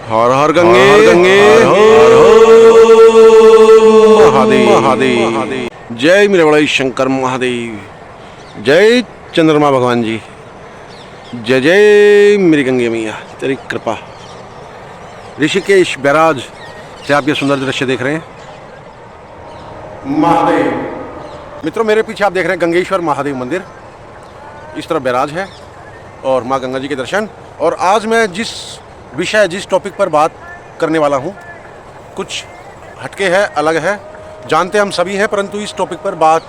हर हर गंगे गंगे महादेव महादेव। जय मेरे बड़े शंकर महादेव। जय चंद्रमा भगवान जी। जय जय मेरी गंगे मैया, तेरी कृपा। ऋषिकेश बैराज से आप ये सुंदर दृश्य देख रहे हैं। महादेव मित्रों, मेरे पीछे आप देख रहे हैं गंगेश्वर महादेव मंदिर। इस तरफ बैराज है और माँ गंगा जी के दर्शन। और आज मैं जिस विषय जिस टॉपिक पर बात करने वाला हूँ कुछ हटके है, अलग है। जानते हम सभी हैं, परंतु इस टॉपिक पर बात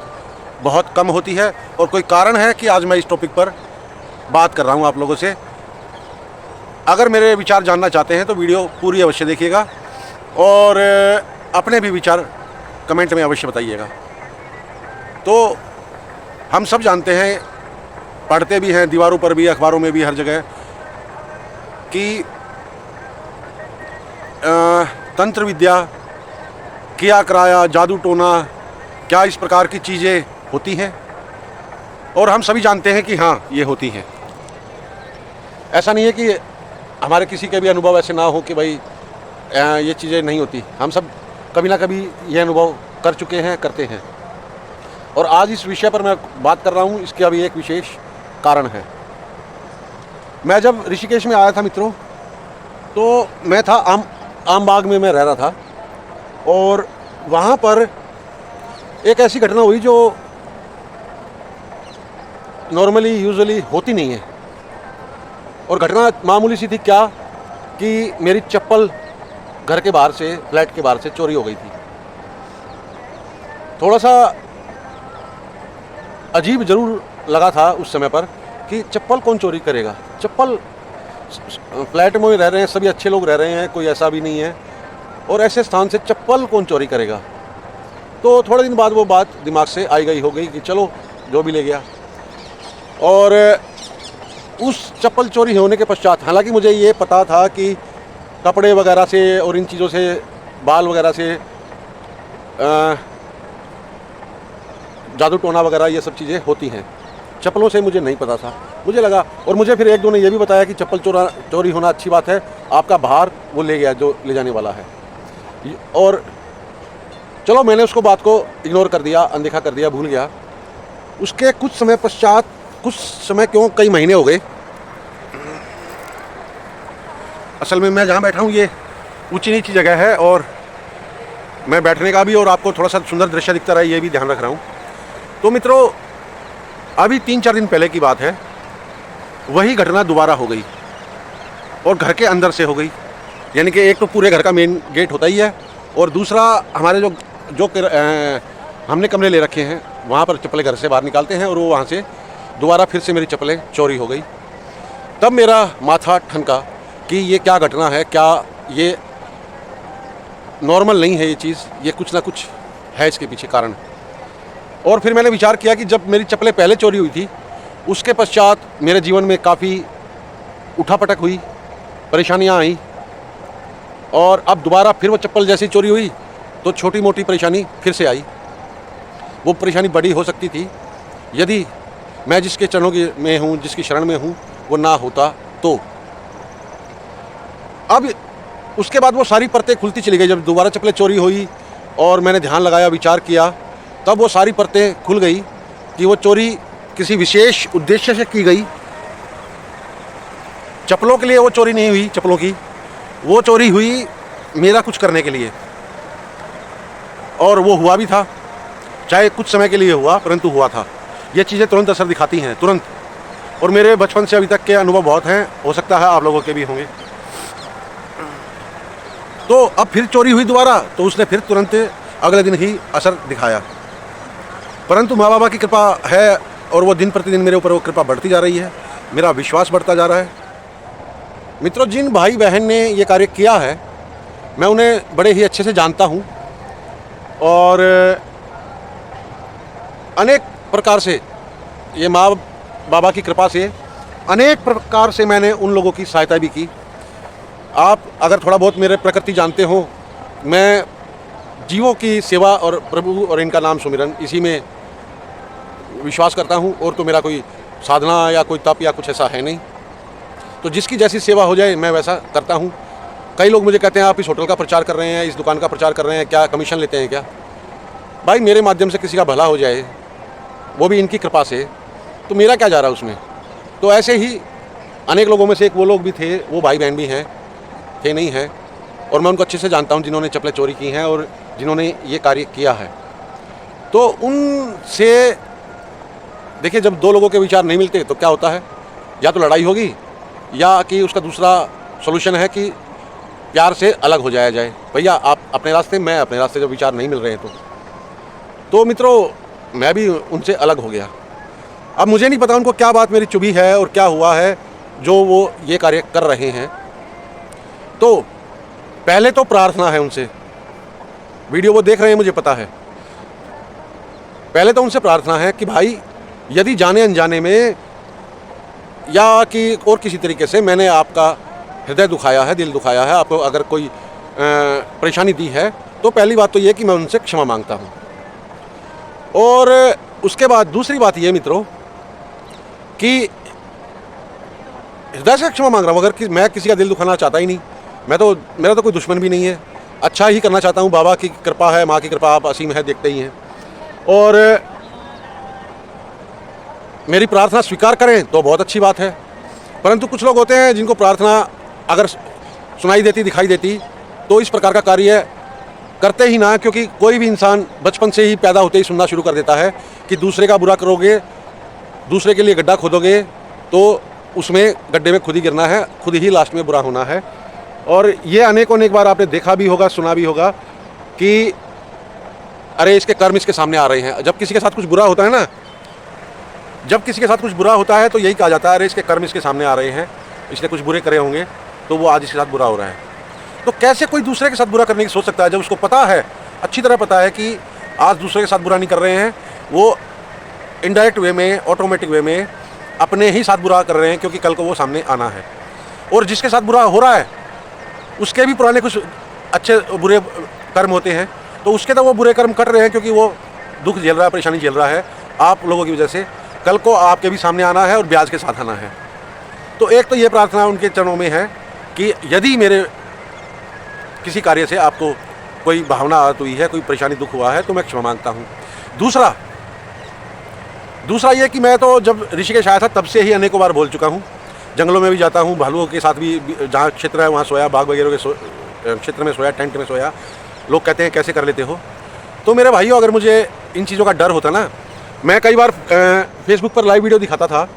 बहुत कम होती है और कोई कारण है कि आज मैं इस टॉपिक पर बात कर रहा हूँ आप लोगों से। अगर मेरे विचार जानना चाहते हैं तो वीडियो पूरी अवश्य देखिएगा और अपने भी विचार कमेंट में अवश्य बताइएगा। तो हम सब जानते हैं, पढ़ते भी हैं दीवारों पर भी, अखबारों में भी, हर जगह कि तंत्र विद्या, किया कराया, जादू टोना, क्या इस प्रकार की चीज़ें होती हैं। और हम सभी जानते हैं कि हाँ, ये होती हैं। ऐसा नहीं है कि हमारे किसी के भी अनुभव ऐसे ना हो कि भाई ये चीज़ें नहीं होती। हम सब कभी ना कभी ये अनुभव कर चुके हैं, करते हैं। और आज इस विषय पर मैं बात कर रहा हूँ, इसके अभी एक विशेष कारण है। मैं जब ऋषिकेश में आया था मित्रों, तो मैं था आम बाग में मैं रह रहा था और वहाँ पर एक ऐसी घटना हुई जो नॉर्मली यूजुअली होती नहीं है। और घटना मामूली सी थी, क्या कि मेरी चप्पल घर के बाहर से, फ्लैट के बाहर से चोरी हो गई थी। थोड़ा सा अजीब ज़रूर लगा था उस समय पर कि चप्पल कौन चोरी करेगा। चप्पल, फ्लैट में रह रहे हैं, सभी अच्छे लोग रह रहे हैं, कोई ऐसा भी नहीं है, और ऐसे स्थान से चप्पल कौन चोरी करेगा। तो थोड़े दिन बाद वो बात दिमाग से आई गई हो गई कि चलो जो भी ले गया। और उस चप्पल चोरी होने के पश्चात, हालांकि मुझे ये पता था कि कपड़े वगैरह से और इन चीज़ों से, बाल वगैरह से जादू टोना वगैरह ये सब चीज़ें होती हैं, चप्पलों से मुझे नहीं पता था। मुझे लगा, और मुझे फिर एक दो ने ये भी बताया कि चप्पल चोरी होना अच्छी बात है, आपका बाहर वो ले गया जो ले जाने वाला है। और चलो मैंने उसको बात को इग्नोर कर दिया, अनदेखा कर दिया, भूल गया। उसके कुछ समय पश्चात, कुछ समय क्यों, कई महीने हो गए। असल में मैं जहाँ बैठा हूँ ये ऊंची नीची जगह है और मैं बैठने का भी और आपको थोड़ा सा सुंदर दृश्य दिखता रहा, ये भी ध्यान रख रहा हूँ। तो मित्रों, अभी 3-4 दिन पहले की बात है, वही घटना दोबारा हो गई और घर के अंदर से हो गई। यानी कि एक तो पूरे घर का मेन गेट होता ही है और दूसरा हमारे जो हमने कमरे ले रखे हैं वहाँ पर चप्पलें घर से बाहर निकालते हैं और वो वहाँ से दोबारा फिर से मेरी चप्पलें चोरी हो गई। तब मेरा माथा ठनका कि ये क्या घटना है, क्या ये नॉर्मल नहीं है ये चीज़, ये कुछ ना कुछ है इसके पीछे कारण। और फिर मैंने विचार किया कि जब मेरी चप्पलें पहले चोरी हुई थी, उसके पश्चात मेरे जीवन में काफ़ी उठापटक हुई, परेशानियां आई, और अब दोबारा फिर वो चप्पल जैसी चोरी हुई तो छोटी मोटी परेशानी फिर से आई। वो परेशानी बड़ी हो सकती थी यदि मैं जिसके चरणों में हूँ, जिसकी शरण में हूँ, वो ना होता तो। अब उसके बाद वो सारी परतें खुलती चली गई। जब दोबारा चप्पलें चोरी हुई और मैंने ध्यान लगाया, विचार किया, तब वो सारी परतें खुल गई कि वो चोरी किसी विशेष उद्देश्य से की गई। चप्पलों के लिए वो चोरी नहीं हुई, चप्पलों की वो चोरी हुई मेरा कुछ करने के लिए, और वो हुआ भी था। चाहे कुछ समय के लिए हुआ, परंतु हुआ था। ये चीज़ें तुरंत असर दिखाती हैं, तुरंत। और मेरे बचपन से अभी तक के अनुभव बहुत हैं, हो सकता है आप लोगों के भी होंगे। तो अब फिर चोरी हुई दोबारा, तो उसने फिर तुरंत अगले दिन ही असर दिखाया। परंतु माँ बाबा की कृपा है और वो दिन प्रतिदिन मेरे ऊपर वो कृपा बढ़ती जा रही है, मेरा विश्वास बढ़ता जा रहा है। मित्रों, जिन भाई बहन ने ये कार्य किया है, मैं उन्हें बड़े ही अच्छे से जानता हूँ और अनेक प्रकार से, ये माँ बाबा की कृपा से अनेक प्रकार से मैंने उन लोगों की सहायता भी की। आप अगर थोड़ा बहुत मेरे प्रकृति जानते हो, मैं जीवों की सेवा और प्रभु और इनका नाम सुमिरन, इसी में विश्वास करता हूँ। और तो मेरा कोई साधना या कोई तप या कुछ ऐसा है नहीं। तो जिसकी जैसी सेवा हो जाए मैं वैसा करता हूँ। कई लोग मुझे कहते हैं आप इस होटल का प्रचार कर रहे हैं, इस दुकान का प्रचार कर रहे हैं, क्या कमीशन लेते हैं क्या? भाई मेरे माध्यम से किसी का भला हो जाए, वो भी इनकी कृपा से, तो मेरा क्या जा रहा है उसमें? तो ऐसे ही अनेक लोगों में से एक वो लोग भी थे, वो भाई बहन भी हैं, थे नहीं हैं, और मैं उनको अच्छे से जानता हूँ जिन्होंने चप्पलें चोरी की हैं और जिन्होंने ये कार्य किया है। तो उनसे देखिए, जब दो लोगों के विचार नहीं मिलते तो क्या होता है, या तो लड़ाई होगी या कि उसका दूसरा सॉल्यूशन है कि प्यार से अलग हो जाया जाए। भैया आप अपने रास्ते, मैं अपने रास्ते, जब विचार नहीं मिल रहे हैं तो मित्रों मैं भी उनसे अलग हो गया। अब मुझे नहीं पता उनको क्या बात मेरी चुभी है और क्या हुआ है जो वो ये कार्य कर रहे हैं। तो पहले तो प्रार्थना है उनसे, वीडियो वो देख रहे हैं मुझे पता है, पहले तो उनसे प्रार्थना है कि भाई यदि जाने अनजाने में या कि और किसी तरीके से मैंने आपका हृदय दुखाया है, दिल दुखाया है, आपको अगर कोई परेशानी दी है, तो पहली बात तो ये कि मैं उनसे क्षमा मांगता हूँ। और उसके बाद दूसरी बात ये मित्रों कि हृदय से क्षमा मांग रहा हूँ। अगर मैं किसी का दिल दुखाना चाहता ही नहीं, मेरा तो कोई दुश्मन भी नहीं है, अच्छा ही करना चाहता हूँ। बाबा की कृपा है, माँ की कृपा आप असीम है, देखते ही हैं। और मेरी प्रार्थना स्वीकार करें तो बहुत अच्छी बात है, परंतु कुछ लोग होते हैं जिनको प्रार्थना अगर सुनाई देती, दिखाई देती, तो इस प्रकार का कार्य करते ही ना, क्योंकि कोई भी इंसान बचपन से ही पैदा होते ही सुनना शुरू कर देता है कि दूसरे का बुरा करोगे, दूसरे के लिए गड्ढा खोदोगे तो उसमें गड्ढे में खुद ही गिरना है, खुद ही लास्ट में बुरा होना है। और ये अनेक बार आपने देखा भी होगा, सुना भी होगा कि अरे इसके कर्म इसके सामने आ रहे हैं। जब किसी के साथ कुछ बुरा होता है ना, जब किसी के साथ कुछ बुरा होता है तो यही कहा जाता है अरे इसके कर्म इसके सामने आ रहे हैं, इसने कुछ बुरे करे होंगे तो वो आज इसके साथ बुरा हो रहा है। तो कैसे कोई दूसरे के साथ बुरा करने की सोच सकता है जब उसको पता है, अच्छी तरह पता है कि आज दूसरे के साथ बुरा नहीं कर रहे हैं, वो इनडायरेक्ट वे में, ऑटोमेटिक वे में अपने ही साथ बुरा कर रहे हैं, क्योंकि कल को वो सामने आना है। और जिसके साथ बुरा हो रहा है उसके भी पुराने कुछ अच्छे बुरे कर्म होते हैं, तो उसके तो वो बुरे कर्म कट रहे हैं, क्योंकि वो दुख झेल रहा है, परेशानी झेल रहा है आप लोगों की वजह से। कल को आपके भी सामने आना है और ब्याज के साथ आना है। तो एक तो ये प्रार्थना उनके चरणों में है कि यदि मेरे किसी कार्य से आपको कोई भावना आत हुई है, कोई परेशानी दुख हुआ है, तो मैं क्षमा मांगता हूँ। दूसरा ये कि मैं तो जब ऋषिकेश आया था तब से ही अनेकों बार बोल चुका हूँ, जंगलों में भी जाता हूँ, भालुओं के साथ भी जहाँ क्षेत्र है वहाँ सोया, बाग वगैरह के क्षेत्र में सोया, टेंट में सोया। लोग कहते हैं कैसे कर लेते हो? तो मेरे भाइयों, अगर मुझे इन चीज़ों का डर होता ना, मैं कई बार फेसबुक पर लाइव वीडियो दिखाता था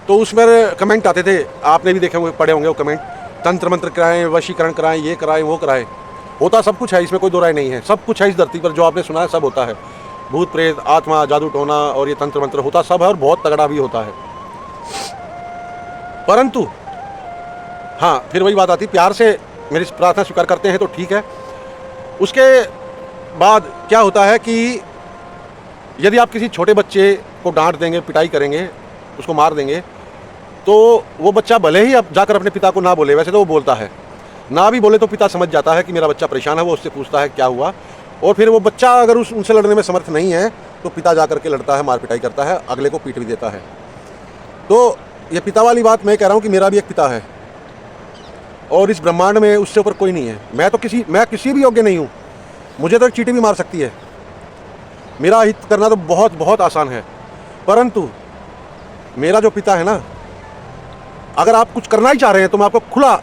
तो उसमें कमेंट आते थे, आपने भी देखे होंगे, पढ़े होंगे वो कमेंट, तंत्र मंत्र कराएं, वशीकरण कराएं, ये कराएं, वो कराएं। होता सब कुछ है, इसमें कोई दो राय नहीं है, सब कुछ है इस धरती पर, जो आपने सुना है सब होता है। भूत प्रेत, आत्मा, जादू टोना और ये तंत्र मंत्र होता सब है, और बहुत तगड़ा भी होता है। परंतु हाँ, फिर वही बात आती, प्यार से मेरी प्रार्थना स्वीकार करते हैं तो ठीक है। उसके बाद क्या होता है कि यदि आप किसी छोटे बच्चे को डांट देंगे, पिटाई करेंगे, उसको मार देंगे, तो वो बच्चा भले ही अब जाकर अपने पिता को ना बोले, वैसे तो वो बोलता है, ना भी बोले तो पिता समझ जाता है कि मेरा बच्चा परेशान है, वो उससे पूछता है क्या हुआ। और फिर वो बच्चा अगर उनसे लड़ने में समर्थ नहीं है तो पिता जा करके लड़ता है, मार पिटाई करता है, अगले को पीट भी देता है। तो ये पिता वाली बात मैं कह रहा हूँ कि मेरा भी एक पिता है और इस ब्रह्मांड में उससे ऊपर कोई नहीं है। मैं किसी भी योग्य नहीं हूँ, मुझे तो एक चींटी भी मार सकती है। मेरा हित करना तो बहुत बहुत आसान है, परंतु मेरा जो पिता है ना, अगर आप कुछ करना ही चाह रहे हैं तो मैं आपको खुला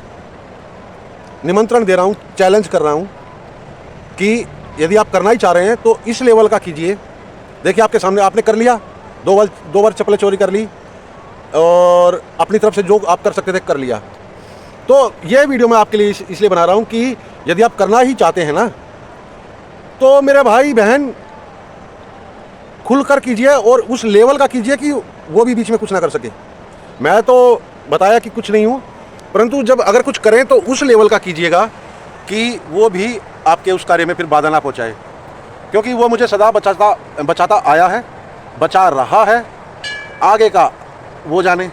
निमंत्रण दे रहा हूँ, चैलेंज कर रहा हूँ कि यदि आप करना ही चाह रहे हैं तो इस लेवल का कीजिए। देखिए आपके सामने आपने कर लिया, दो बार चप्पलें चोरी कर ली और अपनी तरफ से जो आप कर सकते थे कर लिया। तो ये वीडियो मैं आपके लिए इसलिए बना रहा हूँ कि यदि आप करना ही चाहते हैं ना, तो मेरे भाई बहन खुलकर कीजिए और उस लेवल का कीजिए कि वो भी बीच में कुछ ना कर सके। मैं तो बताया कि कुछ नहीं हूँ, परंतु जब अगर कुछ करें तो उस लेवल का कीजिएगा कि वो भी आपके उस कार्य में फिर बाधा ना पहुँचाए, क्योंकि वो मुझे सदा बचाता आया है, बचा रहा है, आगे का वो जाने।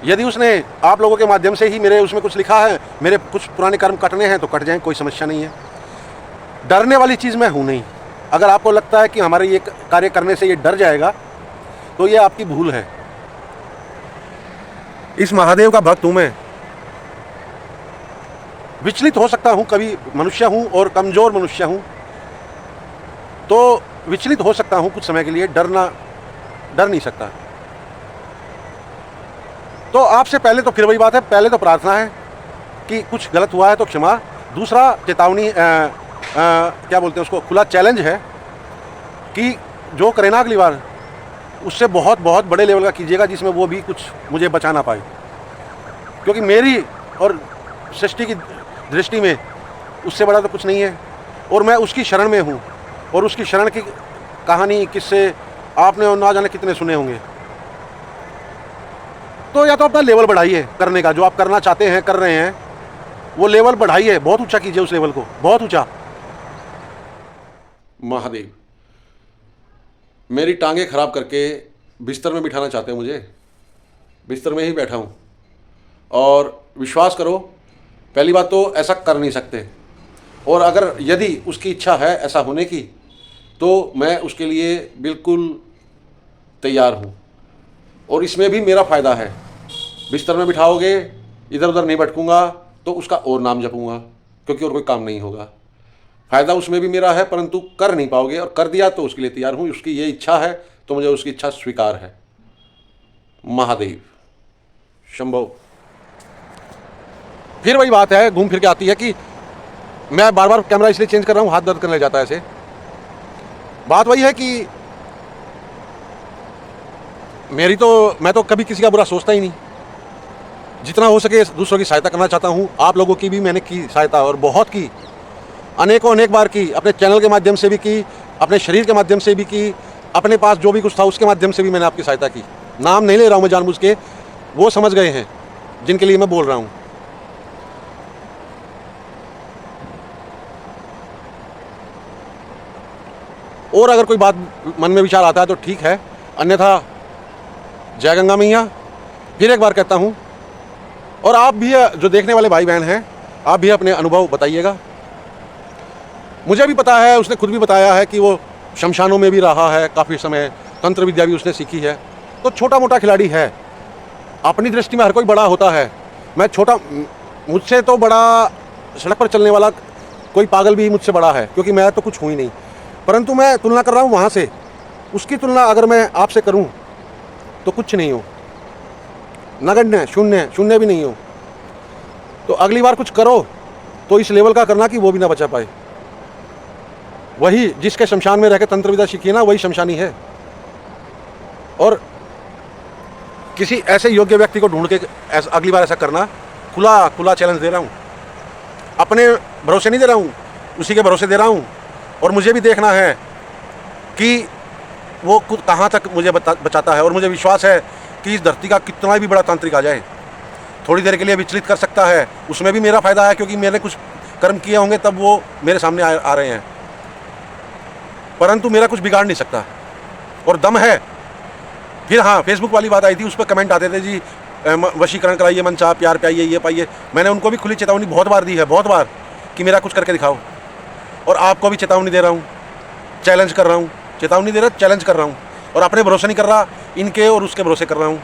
यदि उसने आप लोगों के माध्यम से ही मेरे उसमें कुछ लिखा है, मेरे कुछ पुराने कर्म कटने हैं तो कट जाएं, कोई समस्या नहीं है। डरने वाली चीज़ मैं हूँ नहीं। अगर आपको लगता है कि हमारे ये कार्य करने से ये डर जाएगा तो ये आपकी भूल है। इस महादेव का भक्त हूँ मैं। विचलित हो सकता हूँ, कभी मनुष्य हूँ और कमज़ोर मनुष्य हूँ, तो विचलित हो सकता हूँ कुछ समय के लिए, डर नहीं सकता। तो आपसे पहले तो फिर वही बात है, पहले तो प्रार्थना है कि कुछ गलत हुआ है तो क्षमा। दूसरा चेतावनी, क्या बोलते हैं उसको, खुला चैलेंज है कि जो करे ना अगली बार, उससे बहुत बहुत बड़े लेवल का कीजिएगा जिसमें वो भी कुछ मुझे बचा ना पाए, क्योंकि मेरी और सृष्टि की दृष्टि में उससे बड़ा तो कुछ नहीं है, और मैं उसकी शरण में हूँ। और उसकी शरण की कहानी, किस्से आपने ना जाने कितने सुने होंगे। तो या तो अपना लेवल बढ़ाइए करने का, जो आप करना चाहते हैं, कर रहे हैं, वो लेवल बढ़ाइए, बहुत ऊंचा कीजिए उस लेवल को, बहुत ऊंचा। महादेव मेरी टांगें खराब करके बिस्तर में बिठाना चाहते हैं मुझे, बिस्तर में ही बैठा हूँ। और विश्वास करो, पहली बात तो ऐसा कर नहीं सकते, और अगर यदि उसकी इच्छा है ऐसा होने की, तो मैं उसके लिए बिल्कुल तैयार हूँ। और इसमें भी मेरा फ़ायदा है, बिस्तर में बिठाओगे, इधर उधर नहीं भटकूँगा, तो उसका और नाम जपूँगा, क्योंकि और कोई काम नहीं होगा। फ़ायदा उसमें भी मेरा है, परंतु कर नहीं पाओगे, और कर दिया तो उसके लिए तैयार हूँ। उसकी ये इच्छा है तो मुझे उसकी इच्छा स्वीकार है। महादेव शंभो। फिर वही बात है, घूम फिर के आती है कि मैं बार बार कैमरा इसलिए चेंज कर रहा हूँ, हाथ दर्द करने लग जाता है ऐसे। बात वही है कि मैं तो कभी किसी का बुरा सोचता ही नहीं। जितना हो सके दूसरों की सहायता करना चाहता हूँ। आप लोगों की भी मैंने की सहायता, और बहुत की, अनेक बार की, अपने चैनल के माध्यम से भी की, अपने शरीर के माध्यम से भी की, अपने पास जो भी कुछ था उसके माध्यम से भी मैंने आपकी सहायता की। नाम नहीं ले रहा हूँ मैं जानबूझ के, वो समझ गए हैं जिनके लिए मैं बोल रहा हूँ। और अगर कोई बात मन में विचार आता है तो ठीक है, अन्यथा जय गंगा मैया। फिर एक बार कहता हूँ, और आप भी जो देखने वाले भाई बहन हैं, आप भी अपने अनुभव बताइएगा। मुझे भी पता है, उसने खुद भी बताया है कि वो शमशानों में भी रहा है काफ़ी समय, तंत्र विद्या भी उसने सीखी है। तो छोटा मोटा खिलाड़ी है, अपनी दृष्टि में हर कोई बड़ा होता है। मैं छोटा, मुझसे तो बड़ा सड़क पर चलने वाला कोई पागल भी मुझसे बड़ा है, क्योंकि मैं तो कुछ हूँ ही नहीं। परंतु मैं तुलना कर रहा हूँ वहाँ से, उसकी तुलना अगर मैं आपसे करूँ तो कुछ नहीं हो, नगण्य, शून्य भी नहीं हो। तो अगली बार कुछ करो तो इस लेवल का करना कि वो भी ना बचा पाए। वही जिसके शमशान में रह के तंत्र विद्या सीखी है ना, वही शमशानी है। और किसी ऐसे योग्य व्यक्ति को ढूंढ के अगली बार ऐसा करना, खुला चैलेंज दे रहा हूँ। अपने भरोसे नहीं दे रहा हूँ, उसी के भरोसे दे रहा हूँ। और मुझे भी देखना है कि वो कहाँ तक मुझे बचाता है। और मुझे विश्वास है कि इस धरती का कितना भी बड़ा तांत्रिक आ जाए, थोड़ी देर के लिए विचलित कर सकता है। उसमें भी मेरा फ़ायदा है, क्योंकि मैंने कुछ कर्म किए होंगे तब वो मेरे सामने आ रहे हैं, परंतु मेरा कुछ बिगाड़ नहीं सकता। और दम है। फिर हाँ, फेसबुक वाली बात आई थी, उस पर कमेंट आते थे, जी वशीकरण कराइए, मन चाह प्यार पाइए, ये पाइए। मैंने उनको भी खुली चेतावनी बहुत बार दी है, बहुत बार, कि मेरा कुछ करके दिखाओ। और आपको भी चेतावनी दे रहा हूँ, चैलेंज कर रहा हूँ। चेतावनी दे रहा, चैलेंज कर रहा हूँ। और अपने भरोसे नहीं कर रहा, इनके और उसके भरोसे कर रहा हूँ।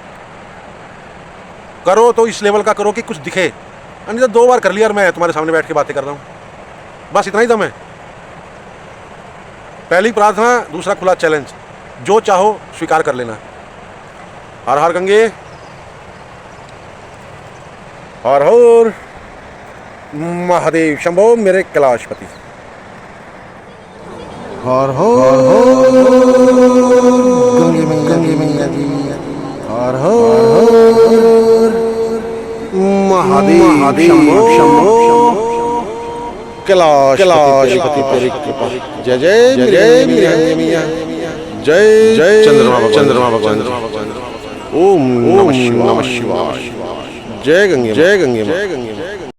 करो तो इस लेवल का करो कि कुछ दिखे। नहीं तो 2 बार कर लिया और मैं तुम्हारे सामने बैठ के बातें कर रहा हूँ, बस इतना ही दम है। पहली प्रार्थना, दूसरा खुला चैलेंज, जो चाहो स्वीकार कर लेना। हर हर गंगे, हर हर महादेव शंभो मेरे कैलाशपति। हर हर गंगे मैया जी, हर हर महादेव शंभो कैलाशपति तेरी कृपा। जय जय गंगे मैया, जय जय चंद्रमा भगवान। ओम नमः शिवाय। जय गंगे, जय गंगे, जय गंगे।